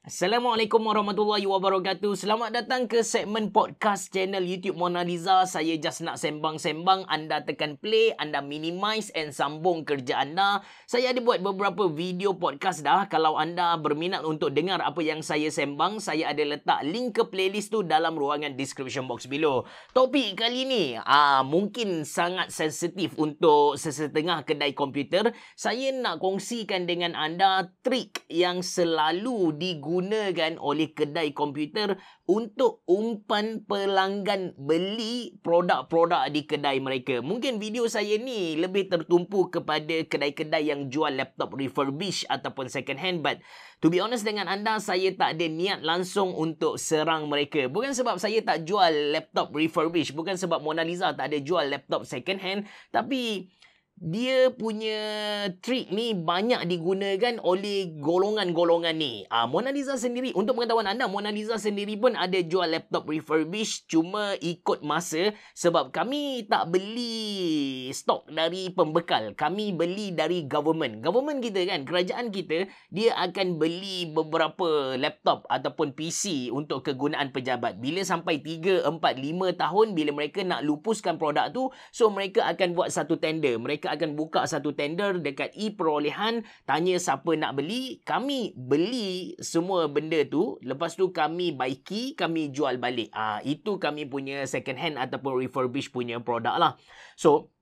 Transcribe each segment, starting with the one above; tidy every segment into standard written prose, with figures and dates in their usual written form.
Assalamualaikum warahmatullahi wabarakatuh. Selamat datang ke segmen podcast channel YouTube Mona Lisa. Saya just nak sembang-sembang. Anda tekan play, anda minimize and sambung kerja anda. Saya ada buat beberapa video podcast dah. Kalau anda berminat untuk dengar apa yang saya sembang, saya ada letak link ke playlist tu dalam ruangan description box below. Topik kali ni mungkin sangat sensitif untuk sesetengah kedai komputer. Saya nak kongsikan dengan anda trik yang selalu digunakan oleh kedai komputer untuk umpan pelanggan beli produk-produk di kedai mereka. Mungkin video saya ni lebih tertumpu kepada kedai-kedai yang jual laptop refurbished ataupun second hand, but to be honest dengan anda, saya tak ada niat langsung untuk serang mereka. Bukan sebab saya tak jual laptop refurbished, bukan sebab Mona Lisa tak ada jual laptop second hand, tapi dia punya trik ni banyak digunakan oleh golongan-golongan ni. Mona Lisa sendiri, untuk pengetahuan anda, Mona Lisa sendiri pun ada jual laptop refurbished, cuma ikut masa sebab kami tak beli stok dari pembekal. Kami beli dari government. Government kita kan, kerajaan kita, dia akan beli beberapa laptop ataupun PC untuk kegunaan pejabat. Bila sampai 3, 4, 5 tahun, bila mereka nak lupuskan produk tu, so mereka akan buat satu tender. Mereka akan buka satu tender dekat e-perolehan, tanya siapa nak beli, kami beli semua benda tu, lepas tu kami baiki, kami jual balik. Itu kami punya second hand ataupun refurbished punya produk lah. So,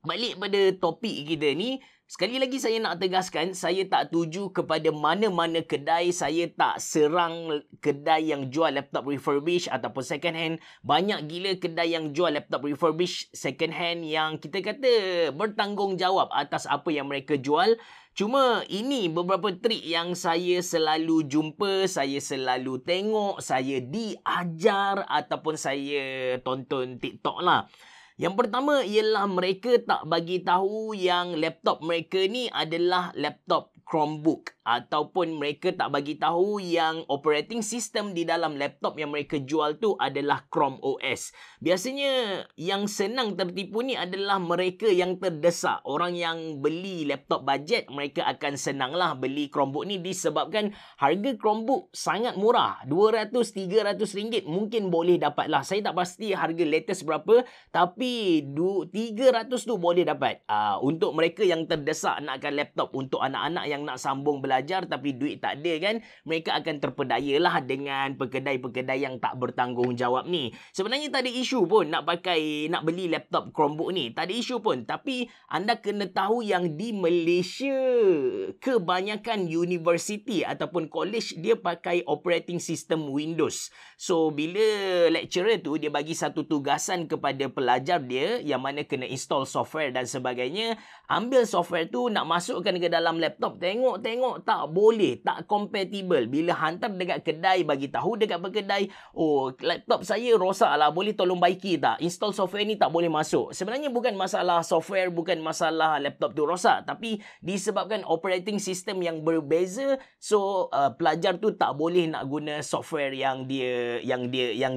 balik pada topik kita ni, sekali lagi saya nak tegaskan, saya tak tuju kepada mana-mana kedai. Saya tak serang kedai yang jual laptop refurbished ataupun second hand. Banyak gila kedai yang jual laptop refurbished second hand yang kita kata bertanggungjawab atas apa yang mereka jual. Cuma ini beberapa trik yang saya selalu jumpa, saya selalu tengok, saya diajar ataupun saya tonton TikTok lah. Yang pertama ialah mereka tak bagi tahu yang laptop mereka ni adalah laptop Chromebook, ataupun mereka tak bagi tahu yang operating system di dalam laptop yang mereka jual tu adalah Chrome OS. Biasanya yang senang tertipu ni adalah mereka yang terdesak. Orang yang beli laptop budget, mereka akan senanglah beli Chromebook ni disebabkan harga Chromebook sangat murah. 200-300 ringgit mungkin boleh dapat lah. Saya tak pasti harga latest berapa, tapi 300 tu boleh dapat. Untuk mereka yang terdesak nakkan laptop, untuk anak-anak yang nak sambung belajar tapi duit tak ada kan, mereka akan terpedayalah dengan pekedai-pekedai yang tak bertanggungjawab ni. Sebenarnya tak ada isu pun nak beli laptop Chromebook ni, tak ada isu pun. Tapi anda kena tahu yang di Malaysia, kebanyakan university ataupun college dia pakai operating system Windows. So bila lecturer tu dia bagi satu tugasan kepada pelajar dia yang mana kena install software dan sebagainya, ambil software tu nak masukkan ke dalam laptop, tengok tak boleh, tak compatible. Bila hantar dekat kedai, bagi tahu dekat pekedai, oh laptop saya rosak lah, boleh tolong baiki tak? Install software ni tak boleh masuk. Sebenarnya bukan masalah software, bukan masalah laptop tu rosak, tapi disebabkan operating system yang berbeza, so pelajar tu tak boleh nak guna software yang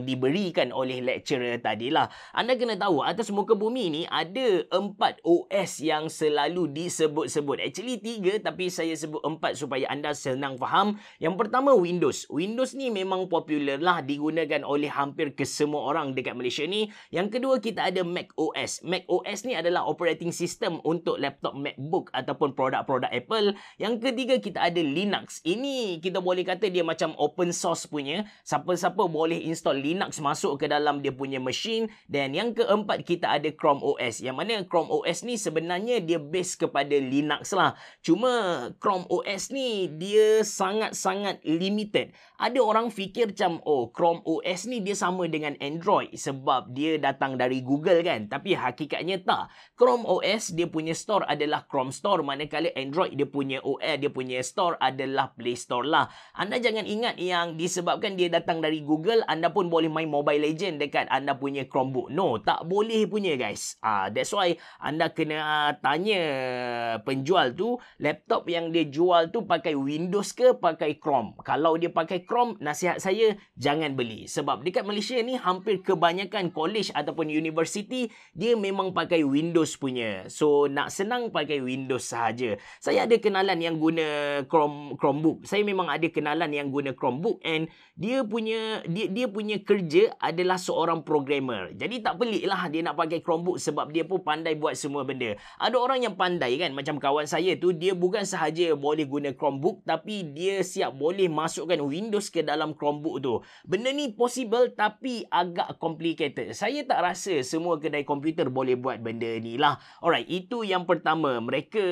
diberikan oleh lecturer tadilah. Anda kena tahu, atas muka bumi ni ada 4 OS yang selalu disebut-sebut. Actually 3, tapi saya sebut 4 supaya anda senang faham. Yang pertama Windows. Windows ni memang popular lah, digunakan oleh hampir kesemua orang dekat Malaysia ni. Yang kedua kita ada Mac OS. Mac OS ni adalah operating system untuk laptop MacBook ataupun produk-produk Apple. Yang ketiga kita ada Linux. Ini kita boleh kata dia macam open source punya. Siapa-siapa boleh install Linux masuk ke dalam dia punya machine. Dan yang keempat kita ada Chrome OS. Yang mana Chrome OS ni sebenarnya dia base kepada Linux lah. Cuma Chrome OS ni dia sangat-sangat limited. Ada orang fikir macam, oh Chrome OS ni dia sama dengan Android sebab dia datang dari Google kan. Tapi hakikatnya tak. Chrome OS dia punya store adalah Chrome Store, manakala Android dia punya OS, dia punya store adalah Play Store lah. Anda jangan ingat yang disebabkan dia datang dari Google, anda pun boleh main Mobile Legend dekat anda punya Chromebook. No, tak boleh punya guys. That's why anda kena tanya penjual tu, laptop yang dia jual tu tu pakai Windows ke pakai Chrome. Kalau dia pakai Chrome, nasihat saya jangan beli. Sebab dekat Malaysia ni hampir kebanyakan college ataupun university dia memang pakai Windows punya. So nak senang pakai Windows sahaja. Saya ada kenalan yang guna Chromebook. Saya memang ada kenalan yang guna Chromebook and dia punya kerja adalah seorang programmer. Jadi tak pelik lah dia nak pakai Chromebook sebab dia pun pandai buat semua benda. Ada orang yang pandai kan, macam kawan saya tu, dia bukan sahaja boleh guna Chromebook tapi dia siap boleh masukkan Windows ke dalam Chromebook tu. Benda ni possible tapi agak complicated. Saya tak rasa semua kedai komputer boleh buat benda ni lah. Alright, itu yang pertama. Mereka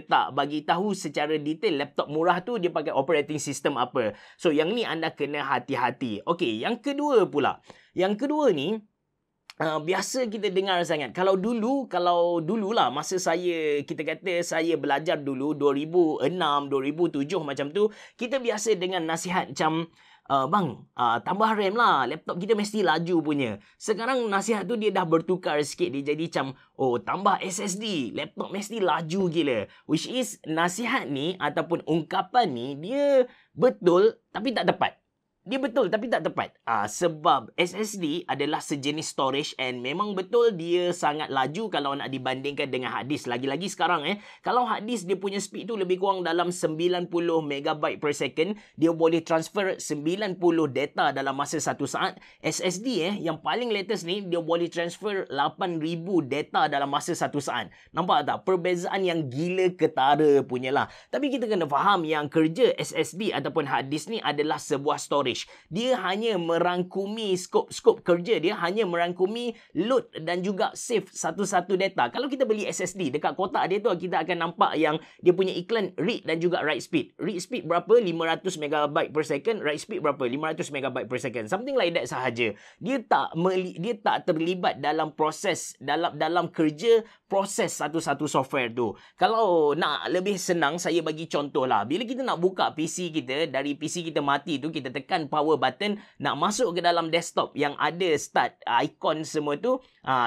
tak bagi tahu secara detail laptop murah tu dia pakai operating system apa. So yang ni anda kena hati-hati. Okey, yang kedua pula. Yang kedua ni biasa kita dengar sangat. Kalau dululah masa kita kata saya belajar dulu 2006, 2007 macam tu, kita biasa dengan nasihat macam bang, tambah RAM lah, laptop kita mesti laju punya. Sekarang nasihat tu dia dah bertukar sikit. Dia jadi macam, tambah SSD, laptop mesti laju gila. Which is, nasihat ni ataupun ungkapan ni, dia betul tapi tak tepat. Dia betul tapi tak tepat. Sebab SSD adalah sejenis storage and memang betul dia sangat laju kalau nak dibandingkan dengan hard disk. Lagi-lagi sekarang kalau hard disk dia punya speed tu lebih kurang dalam 90 MB per second, dia boleh transfer 90 data dalam masa 1 saat. SSD yang paling latest ni dia boleh transfer 8000 data dalam masa 1 saat. Nampak tak? Perbezaan yang gila ketara punya lah. Tapi kita kena faham yang kerja SSD ataupun hard disk ni adalah sebuah storage. Dia hanya merangkumi skop kerja dia, hanya merangkumi load dan juga save satu-satu data. Kalau kita beli SSD, dekat kotak dia tu kita akan nampak yang dia punya iklan read dan juga write speed. Read speed berapa? 500 MB per second. Write speed berapa? 500 MB per second. Something like that sahaja. Dia tak terlibat dalam proses dalam kerja proses satu-satu software tu. Kalau nak lebih senang, saya bagi contoh lah. Bila kita nak buka PC kita, dari PC kita mati tu, kita tekan power button, nak masuk ke dalam desktop yang ada start icon semua tu,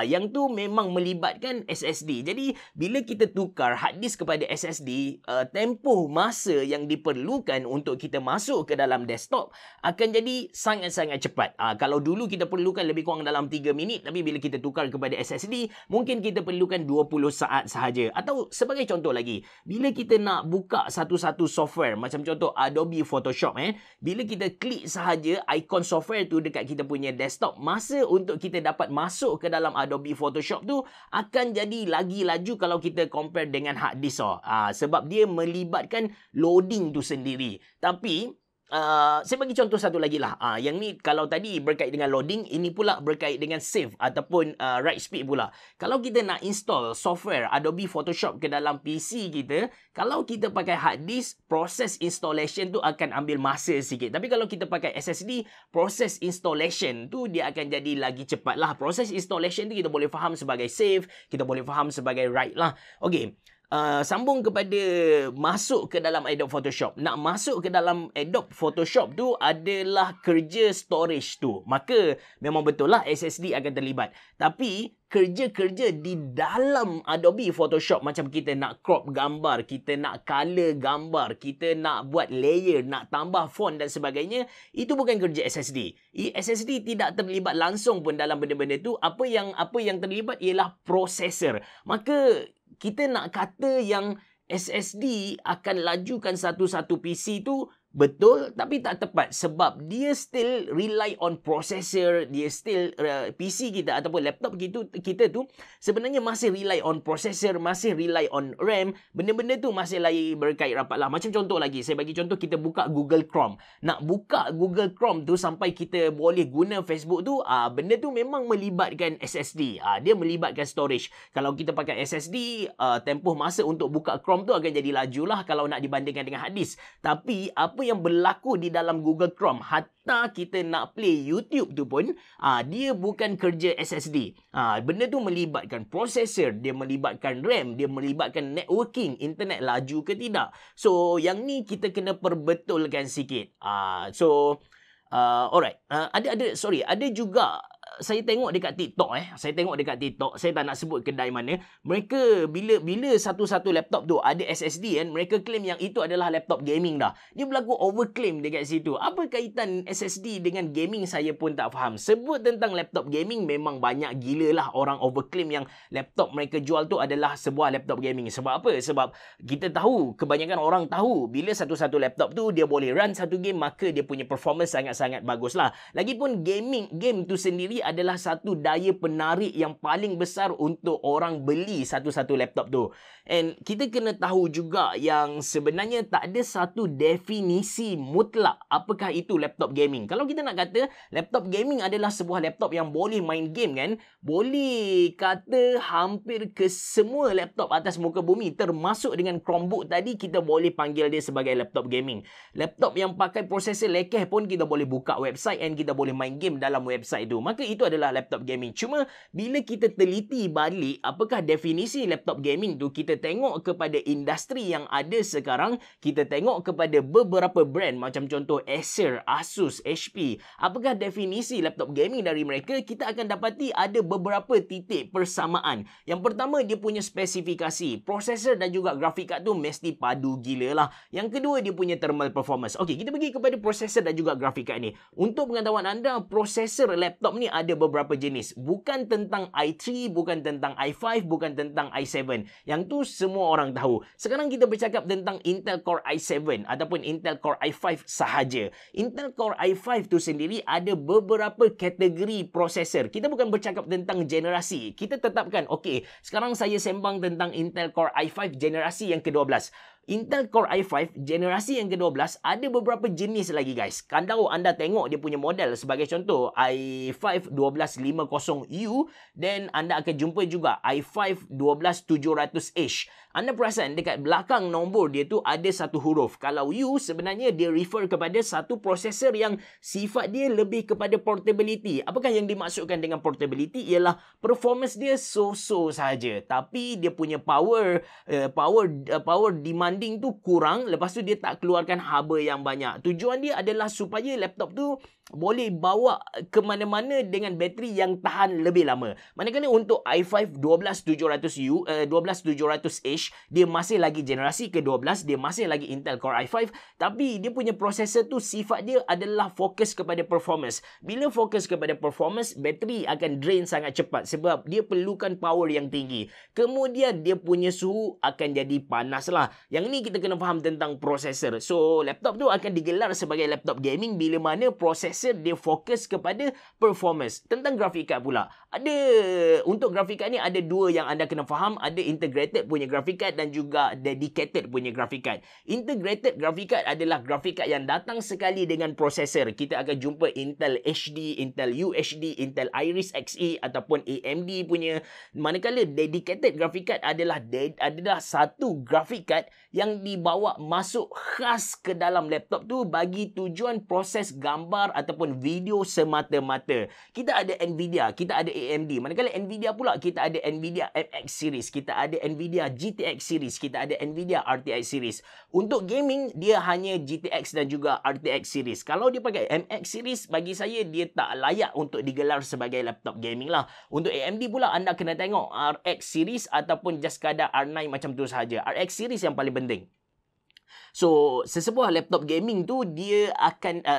yang tu memang melibatkan SSD. Jadi, bila kita tukar hard disk kepada SSD, tempoh masa yang diperlukan untuk kita masuk ke dalam desktop akan jadi sangat-sangat cepat. Kalau dulu kita perlukan lebih kurang dalam 3 minit, tapi bila kita tukar kepada SSD, mungkin kita perlukan 20 saat sahaja. Atau sebagai contoh lagi, bila kita nak buka satu-satu software, macam contoh Adobe Photoshop, bila kita klik sahaja ikon software tu dekat kita punya desktop, masa untuk kita dapat masuk ke dalam Adobe Photoshop tu akan jadi lagi laju kalau kita compare dengan hard disk. Sebab dia melibatkan loading tu sendiri. Tapi saya bagi contoh satu lagi lah. Yang ni kalau tadi berkait dengan loading, ini pula berkait dengan save ataupun write speed pula. Kalau kita nak install software Adobe Photoshop ke dalam PC kita, kalau kita pakai hard disk, proses installation tu akan ambil masa sikit. Tapi kalau kita pakai SSD, proses installation tu dia akan jadi lagi cepat lah. Proses installation tu kita boleh faham sebagai save, kita boleh faham sebagai write lah. Okay. Sambung kepada masuk ke dalam Adobe Photoshop. Nak masuk ke dalam Adobe Photoshop tu adalah kerja storage tu. Maka memang betul lah SSD akan terlibat. Tapi kerja-kerja di dalam Adobe Photoshop, macam kita nak crop gambar, kita nak color gambar, kita nak buat layer, nak tambah font dan sebagainya, itu bukan kerja SSD. SSD tidak terlibat langsung pun dalam benda-benda tu. Apa yang terlibat ialah processor. Maka kita nak kata yang SSD akan lajukan satu-satu PC tu betul tapi tak tepat, sebab dia still rely on processor, dia still PC kita ataupun laptop kita tu sebenarnya masih rely on processor, masih rely on RAM. Benda-benda tu masih lagi berkait rapat lah. Macam contoh lagi, saya bagi contoh, kita buka Google Chrome. Nak buka Google Chrome tu sampai kita boleh guna Facebook tu, benda tu memang melibatkan SSD. Dia melibatkan storage. Kalau kita pakai SSD, tempoh masa untuk buka Chrome tu akan jadi laju lah kalau nak dibandingkan dengan hard disk. Tapi apa yang berlaku di dalam Google Chrome, hatta kita nak play YouTube tu pun, dia bukan kerja SSD. Benda tu melibatkan processor, dia melibatkan RAM, dia melibatkan networking, internet laju ke tidak. So, yang ni kita kena perbetulkan sikit. Alright. Ada juga saya tengok dekat TikTok saya tak nak sebut kedai mana, mereka bila satu-satu laptop tu ada SSD kan, mereka claim yang itu adalah laptop gaming dah. Dia berlaku overclaim dekat situ. Apa kaitan SSD dengan gaming, saya pun tak faham. Sebut tentang laptop gaming, memang banyak gila lah orang overclaim yang laptop mereka jual tu adalah sebuah laptop gaming. Sebab apa? Sebab kita tahu, kebanyakan orang tahu, bila satu-satu laptop tu dia boleh run satu game, maka dia punya performance sangat-sangat bagus lah. Lagipun game tu sendiri adalah satu daya penarik yang paling besar untuk orang beli satu-satu laptop tu. And kita kena tahu juga yang sebenarnya tak ada satu definisi mutlak apakah itu laptop gaming. Kalau kita nak kata laptop gaming adalah sebuah laptop yang boleh main game kan, boleh kata hampir ke semua laptop atas muka bumi termasuk dengan Chromebook tadi, kita boleh panggil dia sebagai laptop gaming. Laptop yang pakai prosesor lekeh pun kita boleh buka website and kita boleh main game dalam website tu. Maka itu adalah laptop gaming. Cuma bila kita teliti balik apakah definisi laptop gaming tu, kita tengok kepada industri yang ada sekarang, kita tengok kepada beberapa brand macam contoh Acer, Asus, HP. Apakah definisi laptop gaming dari mereka? Kita akan dapati ada beberapa titik persamaan. Yang pertama, dia punya spesifikasi. Prosesor dan juga grafik card tu mesti padu gila lah. Yang kedua, dia punya thermal performance. Okey, kita pergi kepada prosesor dan juga grafik card ni. Untuk pengetahuan anda, prosesor laptop ni ada beberapa jenis. Bukan tentang i3, bukan tentang i5, bukan tentang i7. Yang tu semua orang tahu. Sekarang kita bercakap tentang Intel Core i7 ataupun Intel Core i5 sahaja. Intel Core i5 tu sendiri ada beberapa kategori prosesor. Kita bukan bercakap tentang generasi. Kita tetapkan, okey, sekarang saya sembang tentang Intel Core i5 generasi yang ke-12. Intel Core i5 generasi yang ke-12 ada beberapa jenis lagi guys. Kalau anda tengok dia punya model, sebagai contoh i5 12150U, dan anda akan jumpa juga i5 12700H. Anda perasan dekat belakang nombor dia tu ada satu huruf. Kalau U sebenarnya dia refer kepada satu prosesor yang sifat dia lebih kepada portability. Apakah yang dimaksudkan dengan portability? Ialah performance dia so-so saja, tapi dia punya power demanding tu kurang, lepas tu dia tak keluarkan haba yang banyak. Tujuan dia adalah supaya laptop tu boleh bawa ke mana-mana dengan bateri yang tahan lebih lama. Manakala untuk i5 12700U, 12700H, dia masih lagi generasi ke-12, dia masih lagi Intel Core i5, tapi dia punya prosesor tu sifat dia adalah fokus kepada performance. Bila fokus kepada performance, bateri akan drain sangat cepat sebab dia perlukan power yang tinggi. Kemudian dia punya suhu akan jadi panas lah. Yang ni kita kena faham tentang prosesor. So, laptop tu akan digelar sebagai laptop gaming bila mana prosesor dia fokus kepada performance. Tentang grafik card pula, untuk grafik card ni ada dua yang anda kena faham. Ada integrated punya grafik card dan juga dedicated punya grafik card. Integrated grafik card adalah grafik card yang datang sekali dengan prosesor. Kita akan jumpa Intel HD, Intel UHD, Intel Iris Xe ataupun AMD punya. Manakala dedicated grafik card adalah satu grafik card yang dibawa masuk khas ke dalam laptop tu bagi tujuan proses gambar ataupun video semata-mata. Kita ada Nvidia, kita ada AMD. Manakala Nvidia pula, kita ada Nvidia MX series, kita ada Nvidia GTX series, kita ada Nvidia RTX series. Untuk gaming, dia hanya GTX dan juga RTX series. Kalau dia pakai MX series, bagi saya dia tak layak untuk digelar sebagai laptop gaming lah. Untuk AMD pula, anda kena tengok RX series ataupun just sekadar R9 macam tu sahaja. RX series yang paling penting. So, sesebuah laptop gaming tu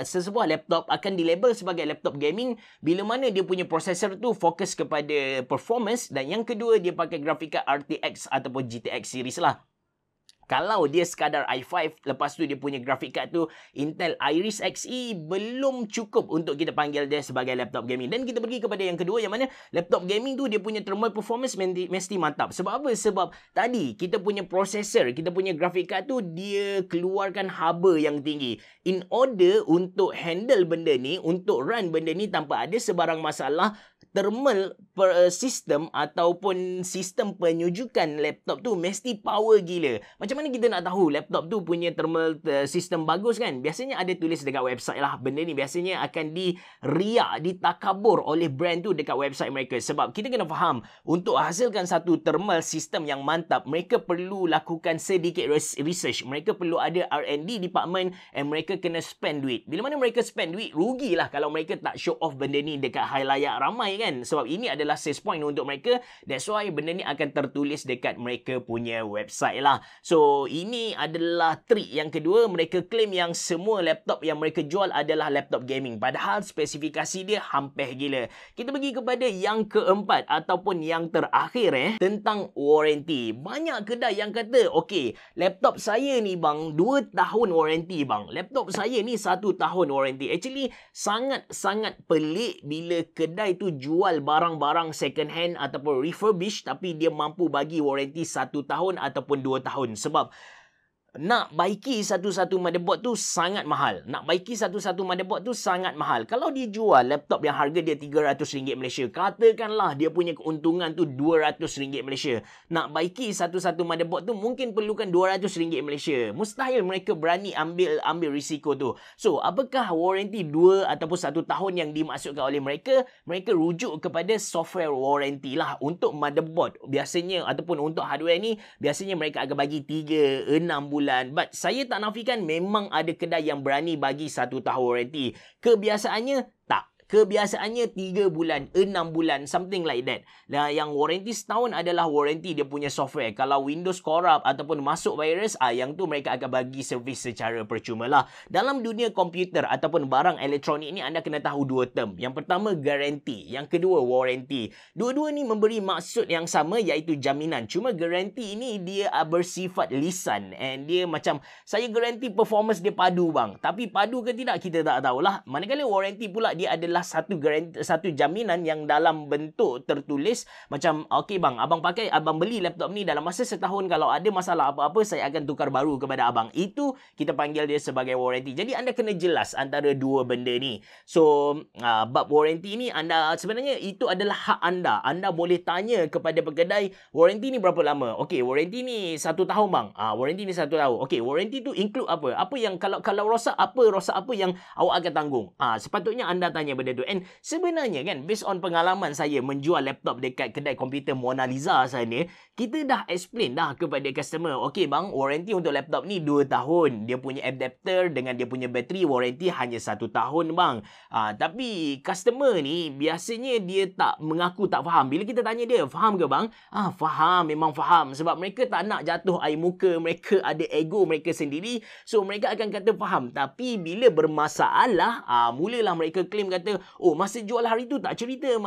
sesebuah laptop akan dilabel sebagai laptop gaming bila mana dia punya prosesor tu fokus kepada performance, dan yang kedua dia pakai grafik card RTX ataupun GTX series lah. Kalau dia sekadar i5, lepas tu dia punya grafik card tu Intel Iris Xe, belum cukup untuk kita panggil dia sebagai laptop gaming. Dan kita pergi kepada yang kedua, yang mana laptop gaming tu dia punya thermal performance mesti mantap. Sebab apa? Sebab tadi kita punya prosesor, kita punya grafik card tu dia keluarkan haba yang tinggi. In order untuk handle benda ni, untuk run benda ni tanpa ada sebarang masalah, thermal sistem ataupun sistem penyujukan laptop tu mesti power gila. Macam mana kita nak tahu laptop tu punya thermal sistem bagus kan? Biasanya ada tulis dekat website lah. Benda ni biasanya akan diriak, ditakabur oleh brand tu dekat website mereka. Sebab kita kena faham, untuk hasilkan satu thermal system yang mantap, mereka perlu lakukan sedikit research. Mereka perlu ada R&D department and mereka kena spend duit. Bila mana mereka spend duit, rugilah kalau mereka tak show off benda ni dekat halayak ramai kan. Sebab ini adalah sales point untuk mereka. That's why benda ni akan tertulis dekat mereka punya website lah. So, ini adalah trik yang kedua. Mereka claim yang semua laptop yang mereka jual adalah laptop gaming. Padahal spesifikasi dia hampir gila. Kita pergi kepada yang keempat ataupun yang terakhir tentang warranty. Banyak kedai yang kata, okay, laptop saya ni bang 2 tahun warranty bang. Laptop saya ni 1 tahun warranty. Actually, sangat-sangat pelik bila kedai tu jual barang-barang second hand ataupun refurbished tapi dia mampu bagi warranty 1 tahun ataupun 2 tahun. Sebab nak baiki satu-satu motherboard tu sangat mahal. Kalau dia jual laptop yang harga dia RM300 Malaysia, katakanlah dia punya keuntungan tu RM200 Malaysia. Nak baiki satu-satu motherboard tu mungkin perlukan RM200 Malaysia. Mustahil mereka berani ambil risiko tu. So, apakah warranty 2 ataupun 1 tahun yang dimaksudkan oleh mereka? Mereka rujuk kepada software warranty lah. Untuk motherboard biasanya ataupun untuk hardware ni, biasanya mereka akan bagi 3-6 bulan. But saya tak nafikan memang ada kedai yang berani bagi 1 tahun warranty. Kebiasaannya tak. Kebiasaannya 3 bulan, 6 bulan, something like that. Nah, yang warranty setahun adalah warranty dia punya software. Kalau Windows corrupt ataupun masuk virus, yang tu mereka akan bagi servis secara percuma lah. Dalam dunia komputer ataupun barang elektronik ni, anda kena tahu 2 term. Yang pertama, garanti. Yang kedua, warranty. Dua-dua ni memberi maksud yang sama, iaitu jaminan. Cuma garanti ini dia bersifat lisan. And dia macam, saya garanti performance dia padu bang. Tapi padu ke tidak, kita tak tahulah. Manakala warranty pula, dia adalah satu jaminan yang dalam bentuk tertulis macam, okey bang, abang beli laptop ni dalam masa setahun, kalau ada masalah apa-apa saya akan tukar baru kepada abang. Itu kita panggil dia sebagai warranty. Jadi anda kena jelas antara dua benda ni. So bab warranty ni, anda sebenarnya itu adalah hak anda. Anda boleh tanya kepada pekedai, warranty ni berapa lama? Okey, warranty ni 1 tahun bang. Warranty ni 1 tahun. Okey, warranty tu include apa? Apa yang kalau rosak apa yang awak akan tanggung? Sepatutnya anda tanya benda tu. And sebenarnya kan, based on pengalaman saya menjual laptop dekat kedai komputer Mona Lisa sana, kita dah explain dah kepada customer, okey bang, warranty untuk laptop ni 2 tahun. Dia punya adapter dengan dia punya bateri warranty hanya 1 tahun bang. Tapi customer ni biasanya dia tak mengaku tak faham. Bila kita tanya dia, faham ke bang? Faham, memang faham. Sebab mereka tak nak jatuh air muka, mereka ada ego mereka sendiri. So mereka akan kata faham. Tapi bila bermasalah, mulalah mereka claim kata, oh, masa jual hari tu tak cerita,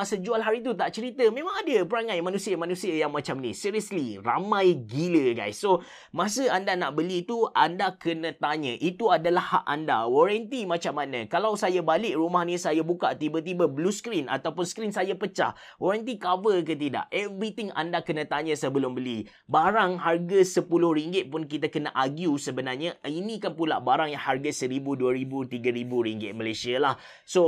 Memang ada perangai manusia-manusia yang macam ni. Seriously, ramai gila guys. So, masa anda nak beli tu, anda kena tanya. Itu adalah hak anda. Warranty macam mana? Kalau saya balik rumah ni, saya buka tiba-tiba blue screen ataupun screen saya pecah, warranty cover ke tidak? Everything anda kena tanya sebelum beli. Barang harga RM10 pun kita kena argue sebenarnya. Ini kan pula barang yang harga RM1,000, RM2,000, RM3,000 Malaysia lah. So,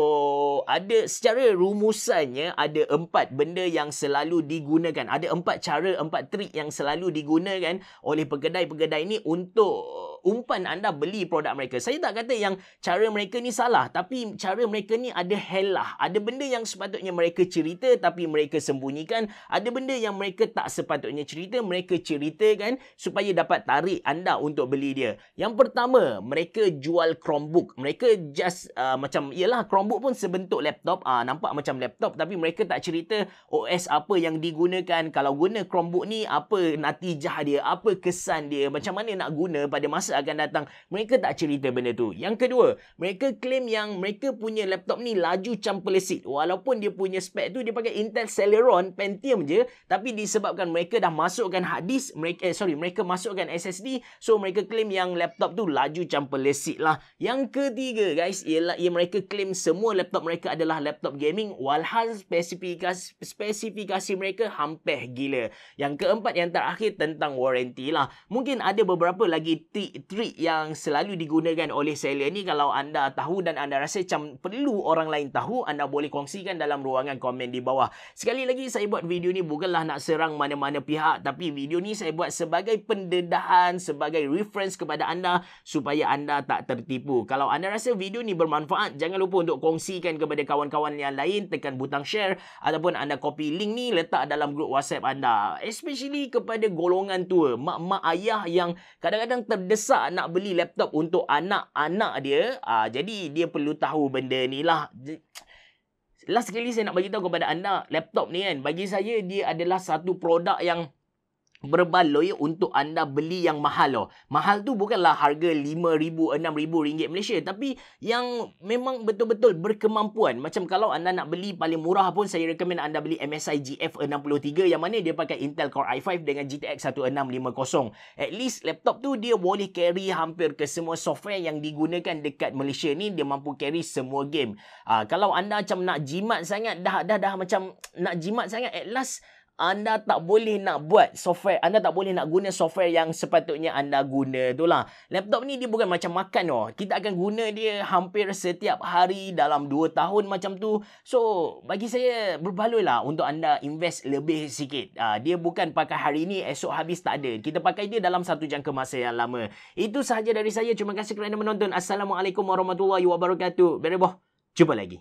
ada secara rumusannya ada 4 benda yang selalu digunakan. Ada 4 cara, 4 trik yang selalu digunakan oleh pekedai-pekedai ni untuk umpan anda beli produk mereka. Saya tak kata yang cara mereka ni salah, tapi cara mereka ni ada helah. Ada benda yang sepatutnya mereka cerita tapi mereka sembunyikan. Ada benda yang mereka tak sepatutnya cerita, mereka ceritakan supaya dapat tarik anda untuk beli dia. Yang pertama, mereka jual Chromebook. Mereka just macam, yelah, Chromebook pun sebentuk laptop, nampak macam laptop, tapi mereka tak cerita OS apa yang digunakan. Kalau guna Chromebook ni, apa natijah dia, apa kesan dia, macam mana nak guna pada masa akan datang. Mereka tak cerita benda tu. Yang kedua, mereka claim yang mereka punya laptop ni laju cam pelesit. Walaupun dia punya spek tu dia pakai Intel Celeron Pentium je, tapi disebabkan mereka dah masukkan hard disk, mereka masukkan SSD, so mereka claim yang laptop tu laju cam pelesit lah. Yang ketiga guys, ialah mereka claim semua laptop mereka adalah laptop gaming, walhal spesifikasi mereka hampir gila. Yang keempat, yang terakhir, tentang warranty lah. Mungkin ada beberapa lagi trik yang selalu digunakan oleh seller ni. Kalau anda tahu dan anda rasa macam perlu orang lain tahu, anda boleh kongsikan dalam ruangan komen di bawah. Sekali lagi, saya buat video ni bukanlah nak serang mana-mana pihak, tapi video ni saya buat sebagai pendedahan, sebagai reference kepada anda supaya anda tak tertipu. Kalau anda rasa video ni bermanfaat, jangan lupa untuk kongsikan kepada kawan-kawan yang lain, tekan butang share ataupun anda copy link ni letak dalam grup WhatsApp anda. Especially kepada golongan tua, mak-mak ayah yang kadang-kadang terdesak nak beli laptop untuk anak-anak dia. Jadi dia perlu tahu benda ni lah. Last sekali saya nak bagi tahu kepada anda, laptop ni kan, bagi saya dia adalah satu produk yang berbaloi untuk anda beli yang mahal loh. Mahal tu bukanlah harga RM5,000, RM6,000 Malaysia, tapi yang memang betul-betul berkemampuan. Macam kalau anda nak beli paling murah pun, saya recommend anda beli MSI GF63 yang mana dia pakai Intel Core i5 dengan GTX 1650. At least laptop tu dia boleh carry hampir ke semua software yang digunakan dekat Malaysia ni, dia mampu carry semua game. Kalau anda macam nak jimat sangat, dah macam nak jimat sangat, at last anda tak boleh nak buat software, anda tak boleh nak guna software yang sepatutnya anda guna tu lah. Laptop ni dia bukan macam makan oh. Kita akan guna dia hampir setiap hari dalam 2 tahun macam tu. So, bagi saya berbaloi lah untuk anda invest lebih sikit. Dia bukan pakai hari ni, esok habis, tak ada. Kita pakai dia dalam satu jangka masa yang lama. Itu sahaja dari saya. Terima kasih kerana menonton. Assalamualaikum warahmatullahi wabarakatuh. Bereboh. Jumpa lagi.